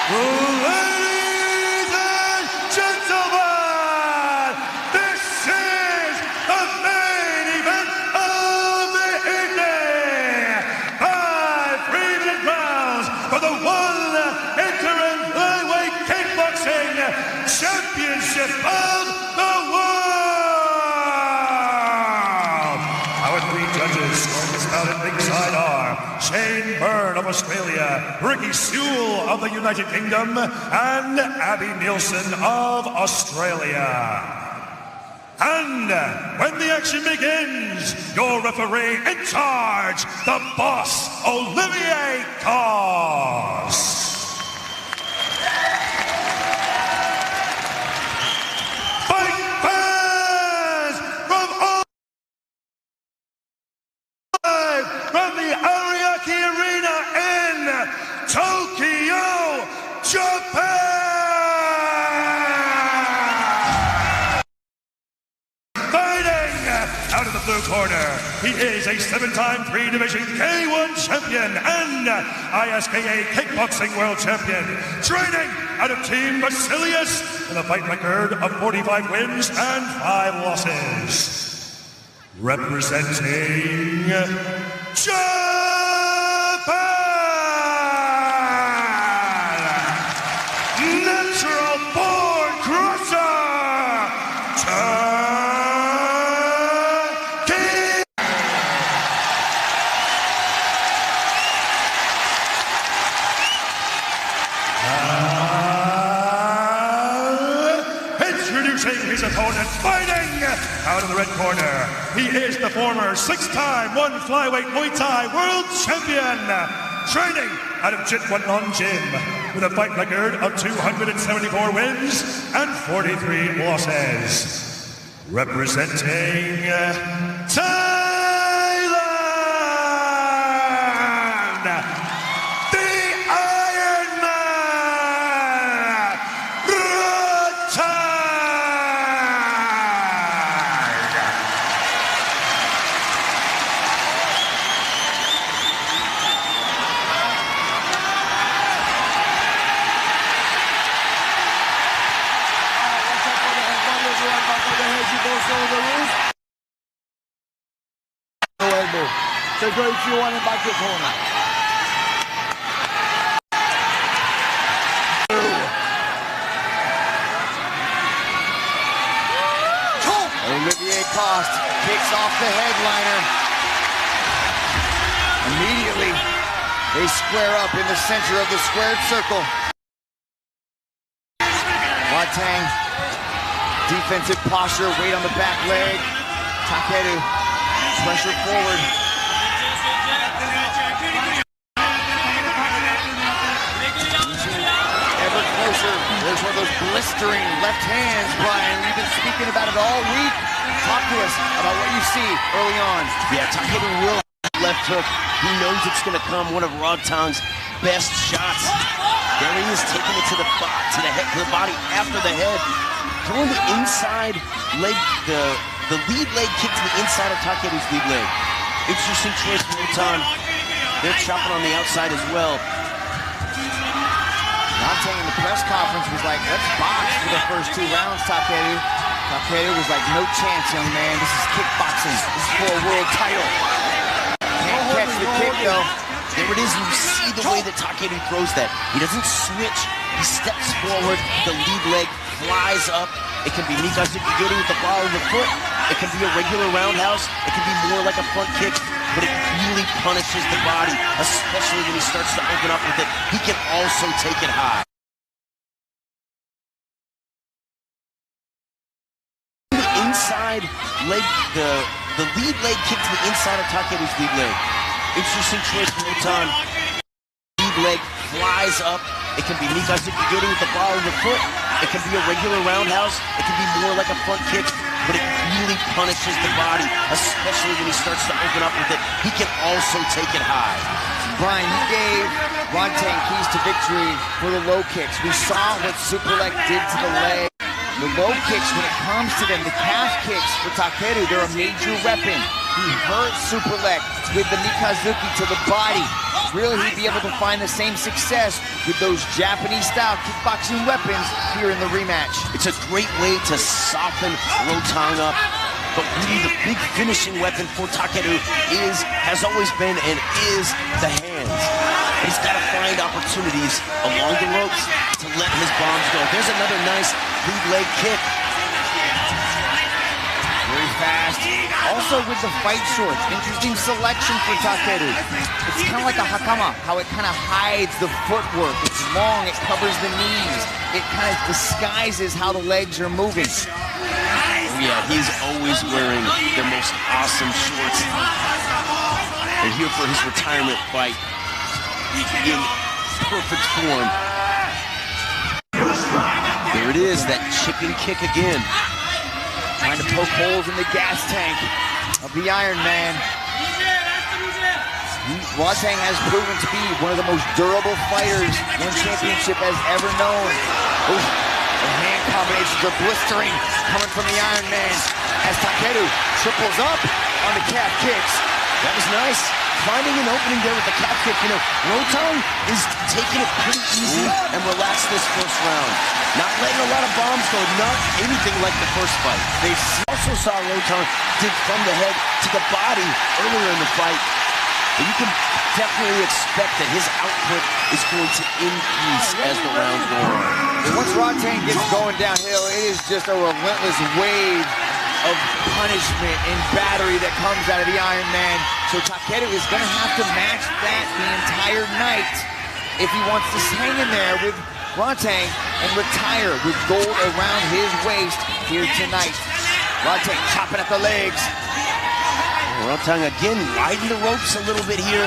Ladies and gentlemen, this is the main event of the evening. 5 3-minute rounds for the one interim flyweight kickboxing championship of the world. Our 3 judges scoring this bout at ringside are Shane Byrne of Australia, Ricky Sewell of the United Kingdom, and Abby Nielsen of Australia. And when the action begins, your referee in charge, the boss, Olivier Cos. Fight fans from the Ariake Arena in Tokyo, Japan! Fighting out of the blue corner, he is a 7-time 3-division K1 champion and ISKA kickboxing world champion. Training out of Team Basilius with a fight record of 45 wins and 5 losses. Representing Japan, natural born crusher, Takeru. Introducing his opponent, fighting out of the red corner, he is the former 6-time 1 flyweight Muay Thai world champion. Training out of Jitmuangnon Gym with a fight record of 274 wins and 43 losses. Representing Thailand, the Iron Man, Rodtang. So go if you want him back to the corner. Olivier Cos kicks off the headliner. Immediately, they square up in the center of the squared circle. Rodtang, defensive posture, weight on the back leg. Takeru, pressure forward. Ever closer. There's one of those blistering left hands, Brian. We've been speaking about it all week. Talk to us about what you see early on. Yeah, Takeru will have left hook. He knows it's going to come. One of Rodtang's best shots. There he is, taking it to the head, to the body after the head. Throwing the inside leg, the lead leg kick to the inside of Takeru's lead leg. Interesting choice from Rodtang. They're chopping on the outside as well. Rodtang in the press conference was like, let's box for the first 2 rounds, Takeru. Takeru was like, no chance, young man. This is kickboxing. This is for a world title. Can't catch the kick, though. There it is. You see the way that Takeru throws that. He doesn't switch. He steps forward. The lead leg flies up. It can be nikazukigiri with the ball of the foot. It can be a regular roundhouse. It can be more like a front kick. But it really punishes the body, especially when he starts to open up with it. He can also take it high. The inside leg, the lead leg kick to the inside of Takeru's lead leg. Interesting choice from Rodtang. Lead leg flies up. It can be nikazukigiri with the ball of the foot. It can be a regular roundhouse. It can be more like a front kick. But it really punishes the body, especially when he starts to open up with it. He can also take it high. Brian, you gave Rodtang keys to victory for the low kicks. We saw what Superlek did to the leg. The low kicks, when it comes to them, the calf kicks for Takeru, they're a major weapon. He hurt super leg with the Mikazuki to the body. Will he be able to find the same success with those Japanese-style kickboxing weapons here in the rematch? It's a great way to soften Rodtang up, but really the big finishing weapon for Takeru has always been and is the hands. He's got to find opportunities along the ropes to let his bombs go. There's another nice lead leg kick. Very fast. Also with the fight shorts, interesting selection for Takeru. It's kind of like a hakama, how it kind of hides the footwork. It's long, it covers the knees. It kind of disguises how the legs are moving. Oh yeah, he's always wearing the most awesome shorts. And here for his retirement fight in perfect form. There it is, that chicken kick again. Trying to poke holes in the gas tank of the Iron Man. Rodtang has proven to be one of the most durable fighters one championship has ever known. Ooh, the hand combinations are blistering coming from the Iron Man as Takeru triples up on the calf kicks. That was nice. Finding an opening there with the calf kick. You know, Rodtang is taking it pretty easy and relaxed this first round. Not letting a lot of bombs go, not anything like the first fight. They also saw Rodtang dig from the head to the body earlier in the fight. But you can definitely expect that his output is going to increase as the rounds go on. And once Rodtang gets going downhill, it is just a relentless wave of punishment and battery that comes out of the Iron Man. So Takeru is going to have to match that the entire night if he wants to hang in there with Rodtang and retire with gold around his waist here tonight. Rodtang chopping at the legs. Rodtang again riding the ropes a little bit here.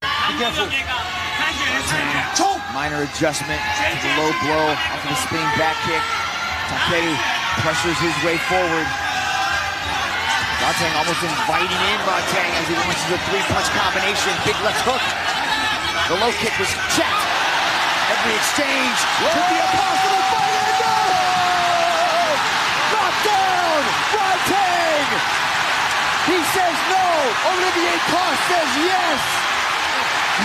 Be careful. Minor adjustment to the low blow off of the spinning back kick. Takeru pressures his way forward. Rodtang almost inviting in Rodtang as he launches a three-punch combination. Big left hook. The low kick was checked. Every exchange could be a possible fight, and no! Knocked down! Rodtang! He says no. Olivier Coste says yes.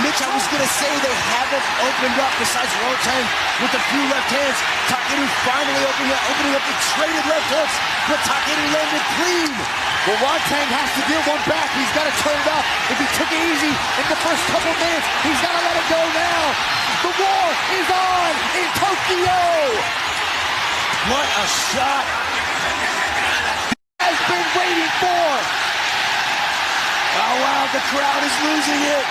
Mitch, I was going to say they haven't opened up besides Rodtang with a few left hands. Takeru finally opening up the traded left hooks, but Takeru landed clean. Well, Rodtang has to deal one back. He's got to turn it up. If he took it easy in the first couple minutes, he's got to let it go now. The war is on in Tokyo. What a shot. Has been waiting for. Oh, wow, the crowd is losing it.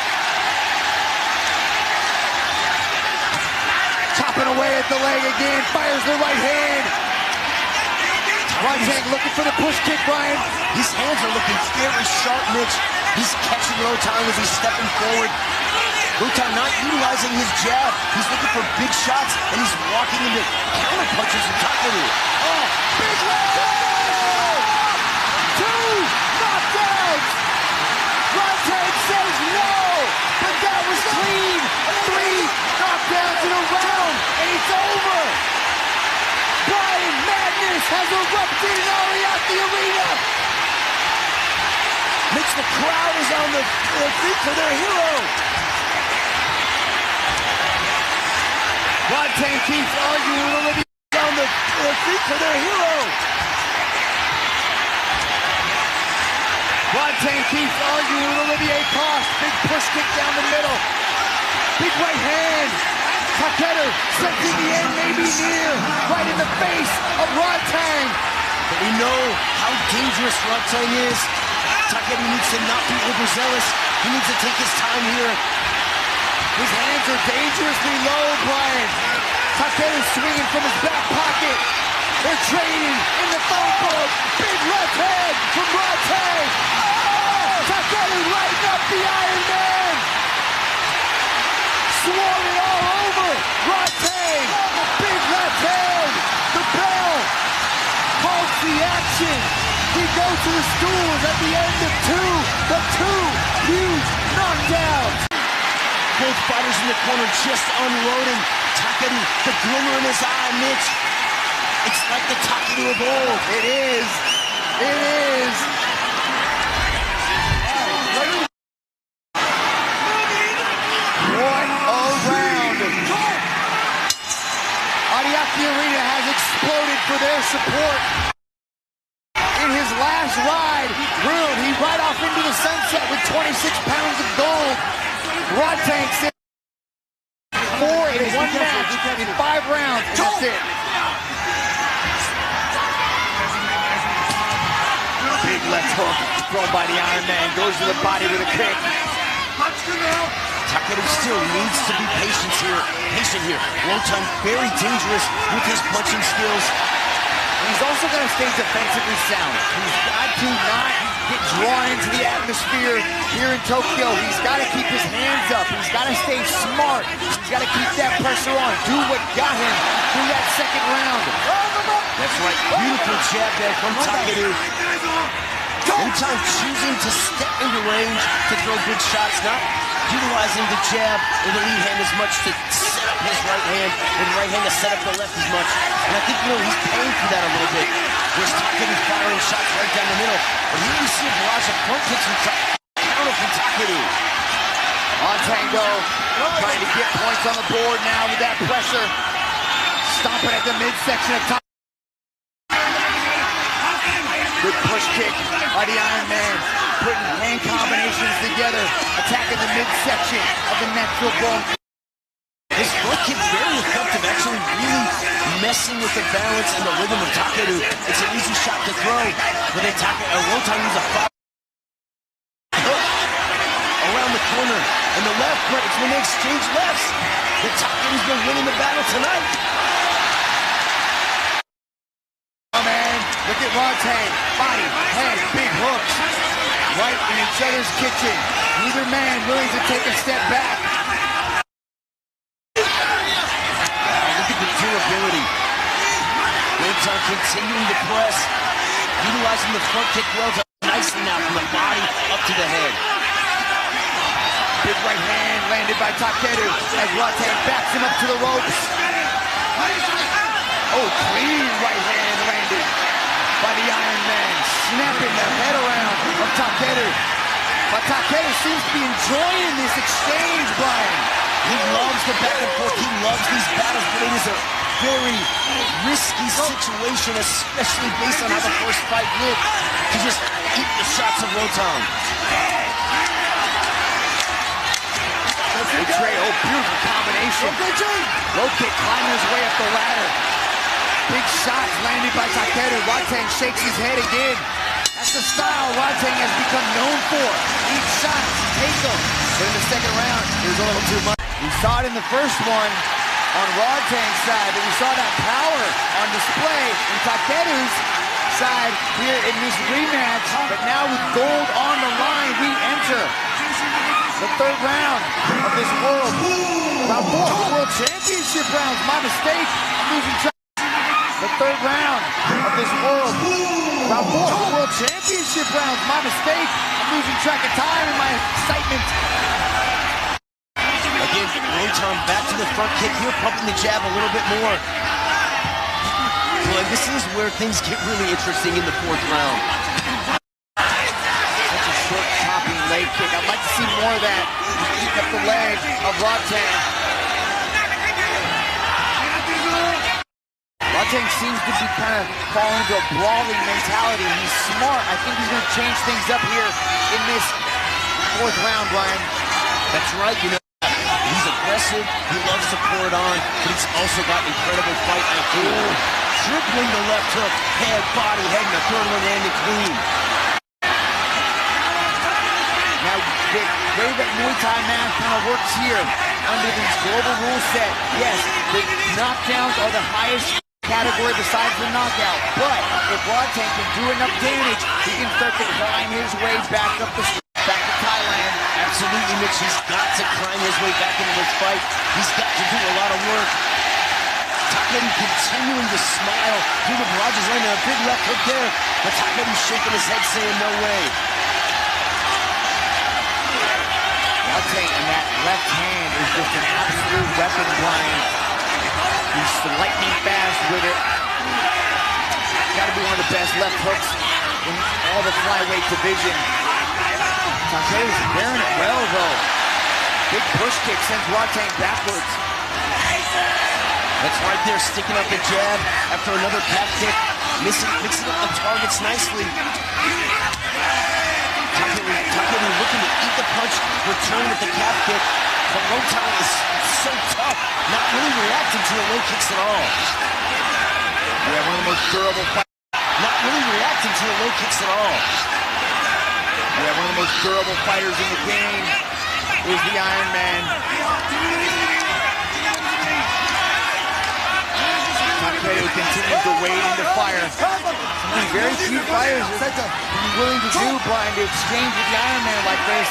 Chopping away at the leg again, fires the right hand. Rodtang looking for the push kick, Brian. His hands are looking very sharp, Mitch. He's catching Rodtang as he's stepping forward. Rodtang not utilizing his jab. He's looking for big shots, and he's walking into counter punches from Takeru. Oh, big leg! 2 knockdowns! Rodtang says no, but that was clean. 3 knockdowns in a round, and it's over. Brian, madness has erupted in Ariake Arena. Mitch, the crowd is on their feet for their hero. Rodtang keeps arguing with Olivier On their feet for their hero. Rodtang keeps arguing with Olivier Coste. Big push kick down the middle. Big right hand. Takeru sensing the end may be near. Right in the face of Rodtang. But we know how dangerous Rodtang is. Takeru needs to not be overzealous. He needs to take his time here. His hands are dangerously low, Brian. Takeru swinging from his back pocket. They're trading in the phone book. Big left hand from Rodtang. Oh! Takeru lighting up the Iron Man. Swung it all over. Rodtang. Big left hand. The bell halts the action. We go to the stools at the end of 2, but 2 huge knockdowns. Both fighters in the corner just unloading. Takeru, the glimmer in his eye, Mitch. It's like the Takeru of old. It is. It is. What a round. Ariake Arena has exploded for their support. In his last ride, he right off into the sunset with 26 pounds of gold. Rodtang said 4 in 1 match in 5 rounds, and that's it. Big left hook thrown by the Iron Man, goes to the body with a kick. Takeru still needs to be patient here. Rodtang very dangerous with his punching skills. He's also going to stay defensively sound. He's got to not get drawn into the atmosphere here in Tokyo. He's got to keep his hands up. He's got to stay smart. He's got to keep that pressure on. Do what got him through that second round. That's right. Beautiful jab there from Takeru. Rodtang choosing to step into range to throw big shots, not utilizing the jab or the lead hand as much to set up his right hand, and right hand to set up the left as much. And I think, he's paying for that a little bit. Whereas Takeru firing shots right down the middle. But here we see a barrage of front kicks from counter from Takeru. Rodtang trying to get points on the board now with that pressure. Stomping at the midsection of Takeru. Good push kick by the Iron Man, putting hand combinations together, attacking the midsection of the natural bone. This front kick very effective, actually really messing with the balance and the rhythm of Takeru. It's an easy shot to throw, but then Rodtang uses a foul around the corner, and the left, but it's when they exchange lefts that Takeru's been winning the battle tonight. Look at Rodtang, body, head, big hooks, right in each other's kitchen. Neither man willing to take a step back. Look at the durability. Rodtang continuing to press, utilizing the front kick well nicely now from the body up to the head. Big right hand landed by Takeru as Rodtang backs him up to the ropes. Oh, clean right hand landed by the Iron Man, snapping the head around of Takeru. But Takeru seems to be enjoying this exchange, Brian. He loves the back and forth. He loves these battles, but it is a very risky situation, especially based on how the first fight went, to just eat the shots of Rodtang. Beautiful combination. Low kick climbing his way up the ladder. Big shots landed by Takeru. Rodtang shakes his head again. That's the style Rodtang has become known for. Each shot, take them. But in the second round, it was a little too much. We saw it in the first one on Rodtang's side, but we saw that power on display in Takeru's side here in this rematch. But now with gold on the line, we enter the third round of this World Championship rounds. My mistake. I'm losing track. The third round of this World Championship rounds. My mistake. I'm losing track of time in my excitement. Again, Rodtang back to the front kick here, pumping the jab a little bit more. Well, this is where things get really interesting in the fourth round. Such a short, chopping leg kick. I'd like to see more of that. Keep up the leg of Rodtang. Rodtang seems to be kind of falling into a brawling mentality. He's smart. I think he's going to change things up here in this fourth round, Brian. That's right. He's aggressive. He loves to pour it on, but he's also got incredible fight IQ. Tripling the left hook, head, body, head, and the third one landed clean. Now, the way that Muay Thai man kind of works here under this global rule set, yes, the knockdowns are the highest category besides the knockout. But if Rodtang can do enough damage, he can start to climb his way back up the back to Thailand. Absolutely, Mitch. He's got to climb his way back into this fight. He's got to do a lot of work. Takeru continuing to smile. Hugo Rogers landing a big left hook there, but Takeru's shaking his head saying no way. Rodtang, and that left hand is just an absolute weapon, Brian. He's lightning fast with it. Got to be one of the best left hooks in all the flyweight division. Takeru's wearing it well, though. Big push kick sends Rodtang backwards. That's right there, sticking up the jab after another calf kick, mixing up the targets nicely. Takeru looking to eat the punch, return with the calf kick, but Rodtang is so tough, not really reacting to the low kicks at all. Yeah, one of the most durable fighters. Not really reacting to the low kicks at all. Yeah, one of the most durable fighters in the game is the Iron Man. Takeru continues to wade into fire. Very few fighters are willing to do, Brian, to exchange with the Iron Man like this.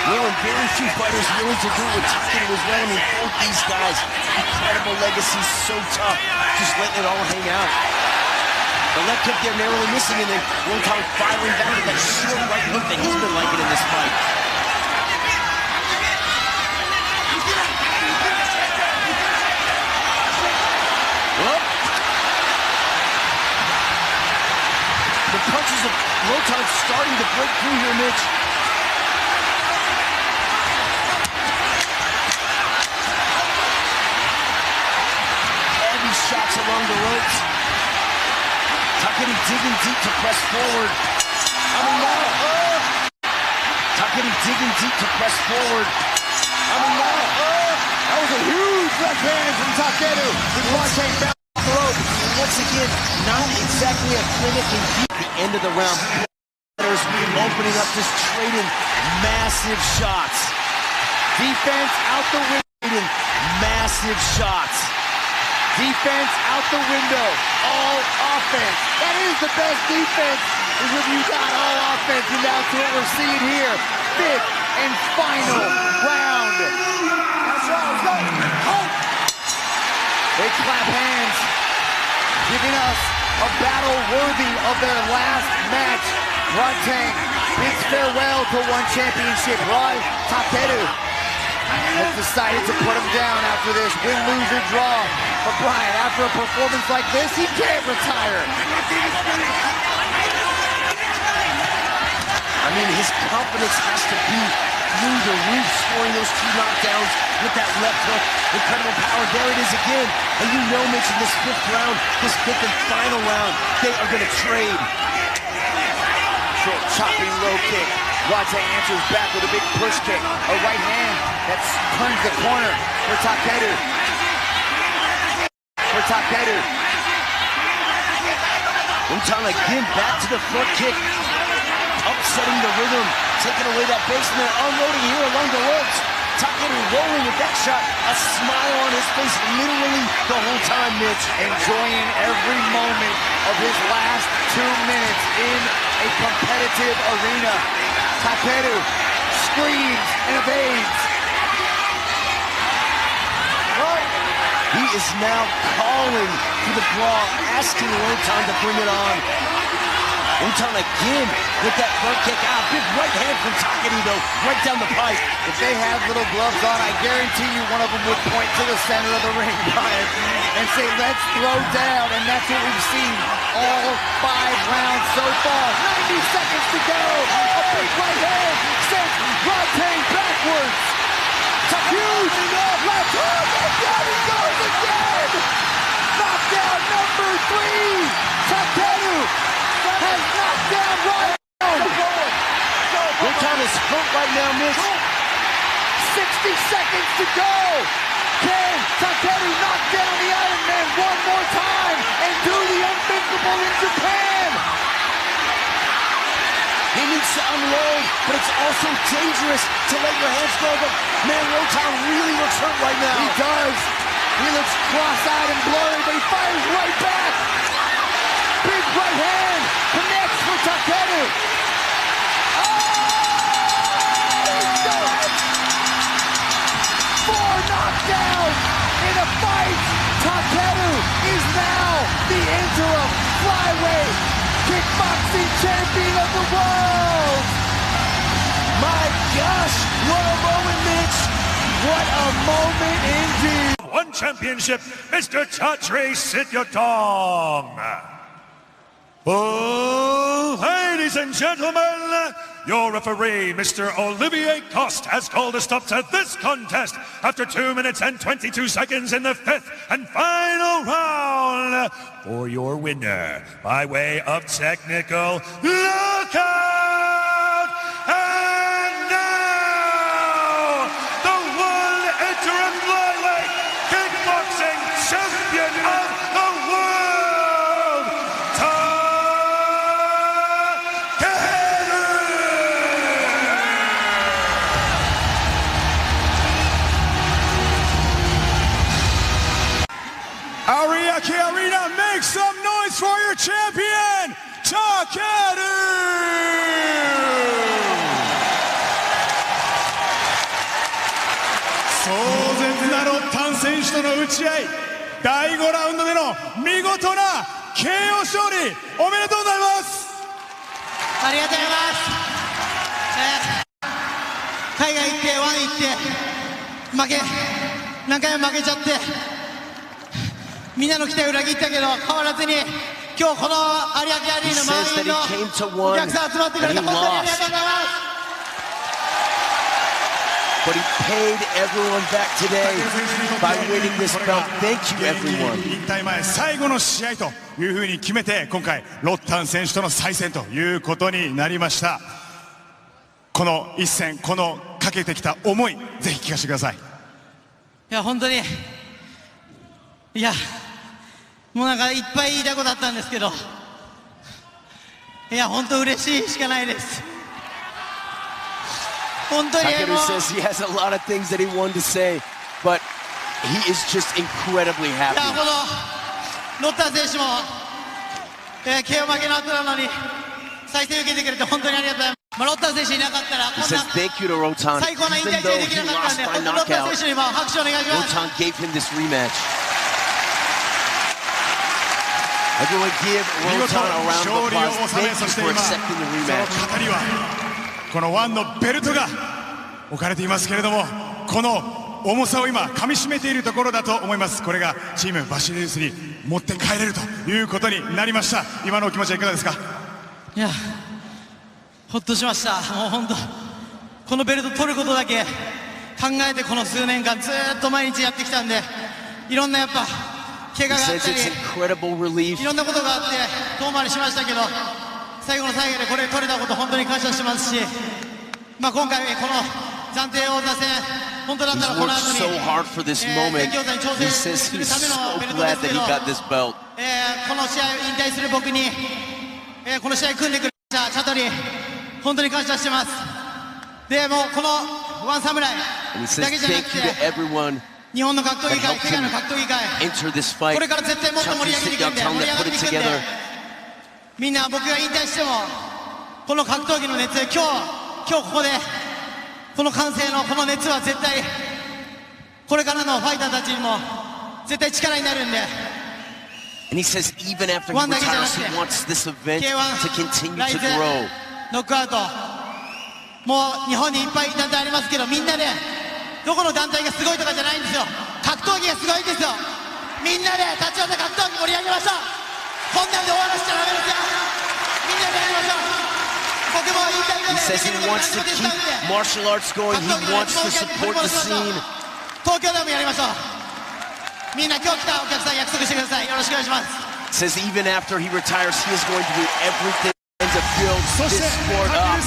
Well, and very few fighters willing to do what Takeru as well. I mean, both these guys, incredible legacy, so tough, just letting it all hang out. The left kick there narrowly missing, and then Rodtang firing back with that short right hook that he's been liking in this fight. Well, the punches of Rodtang starting to break through here, Mitch. Heavy shots along the ropes. Takeru digging deep to press forward. Takeru digging deep to press forward. That was a huge left hand from Takeru. Rodtang back off the rope. Once again, not exactly a clinic in deep at the end of the round. There's opening up, just trading massive shots. Defense out the window. Massive shots. Defense out the window. All offense. That is the best defense, is when you got all offense, and that's what we're seeing here. Fifth and final round. They clap hands, giving us a battle worthy of their last match. Rodtang bids farewell to one championship. Takeru has decided to put him down after this win, lose, or draw. But Brian, after a performance like this, he can't retire. I mean, his confidence has to be through the roof, scoring those 2 knockdowns with that left hook. Incredible power. There it is again. And you know, Mitch, in this 5th round, this 5th and final round, they are going to trade. Short chopping low kick. Rodtang answers back with a big push kick. A right hand that turns the corner for Takeru. Rodtang again back to the front kick. Upsetting the rhythm. Taking away that base, and they're unloading here along the ropes. Takeru rolling with that shot. A smile on his face literally the whole time, Mitch. Enjoying every moment of his last 2 minutes in a competitive arena. Takeru screams and evades. He is now calling for the brawl, asking Rodtang to bring it on. Rodtang again with that front kick out. Big right hand from Takeru, though, right down the pipe. If they have little gloves on, I guarantee you one of them would point to the center of the ring, Brian, and say, let's throw down. And that's what we've seen all 5 rounds so far. 90 seconds to go. A big right hand sends Rodtang backwards. Huge left hook, and down he goes again. Knockdown number 3. Takeru has knocked down Rodtang. Rodtang is hurt right now, Mitch. 60 seconds to go. Can Takeru knock down the Iron Man one more time and do the unthinkable in Japan? He needs to unload, but it's also dangerous to let your hands go. But man, Rodtang really looks hurt right now. He does. He looks cross-eyed and blurry, but he fires right back. Big right hand connects for Takeru. Oh, 4 knockdowns in a fight. Takeru is now the interim flyweight kickboxing champion of the world. My gosh, what a moment, Mitch. What a moment indeed. One championship, Mr. Takeru Segawa. Oh, ladies and gentlemen, your referee, Mr. Olivier Coste, has called a stop to this contest after 2 minutes and 22 seconds in the fifth and final round for your winner by way of technical knockout. And now, the one interim flyweight kickboxing champion of the world, Ariake Arena, make some noise for your champion, Takeru! 壮絶なロッタン選手との打ち合い、第5ラウンドでの見事な KO 勝利、おめでとうございます。ありがとうございます。海外行ってワン行って何回も負けちゃって、みんなの期待を裏切ったけど変わらずに今日この有明アリーナ満員のお客さん集まってくれて本当にありがとうございます。But he paid everyone back today by winning this belt. Thank you, everyone. 引退前最後の試合というふうに決めて、今回ロッタン選手との再戦ということになりました。この一戦、このかけてきた思い、ぜひ聞かせてください。いや本当に、いやもうなんかいっぱい言いたいことあったんですけど、いや本当嬉しいしかないです。Takeru says he has a lot of things that he wanted to say, but he is just incredibly happy. いやこのロッタン選手も、KO 負けの後なのに再戦受けてくれて本当にありがとうございます。ロッタン選手いなかったらこんな Thank you to Rodtang. 最高な引退試合できなかったんで、本当にロッタン選手にも拍手お願いします。 Rodtang gave him this rematch. Everyone give Rodtang a round of applause. Thank you for accepting the rematch. このワンのベルトが置かれていますけれども、この重さを今噛み締めているところだと思います。これがチームバシリウスに持って帰れるということになりました。今のお気持ちはいかがですか？いやほっとしました。もう本当このベルト取ることだけ考えてこの数年間ずっと毎日やってきたんで、いろんなやっぱ怪我があったりいろんなことがあって遠回りしましたけど、最後の最後でこれ取れたこと本当に感謝してますし、今回この暫定王座戦本当だったらこの後に全日王座に挑戦するためのベルトですけど、この試合引退する僕に、この試合組んでくれたチャトに本当に感謝してます。でもうこのワンサムライだけじゃなくて日本の格闘技界、世界の格闘技界、これから絶対もっと盛り上げていくんで、盛り上がっていくんで、みんな僕が引退してもこの格闘技の熱、今日ここでこの歓声のこの熱は絶対これからのファイターたちにも絶対力になるんで。And he says even after he retires, he wants this event to continue to grow. ノックアウト、もう日本にいっぱい団体ありますけど、みんなでどこの団体がすごいとかじゃないんですよ。格闘技がすごいんですよ。みんなで立ち寄って格闘技盛り上げましょう。こんなんで終わらせちゃダメですよ。みんなでやりましょう。僕も引退まで He says he wants to keep martial arts going. He wants to support the scene. 東京でもやりましょう。みんな今日来たお客さん約束してください。よろしくお願いします。 Says even after he retires, he is going to do everything to build this sport up.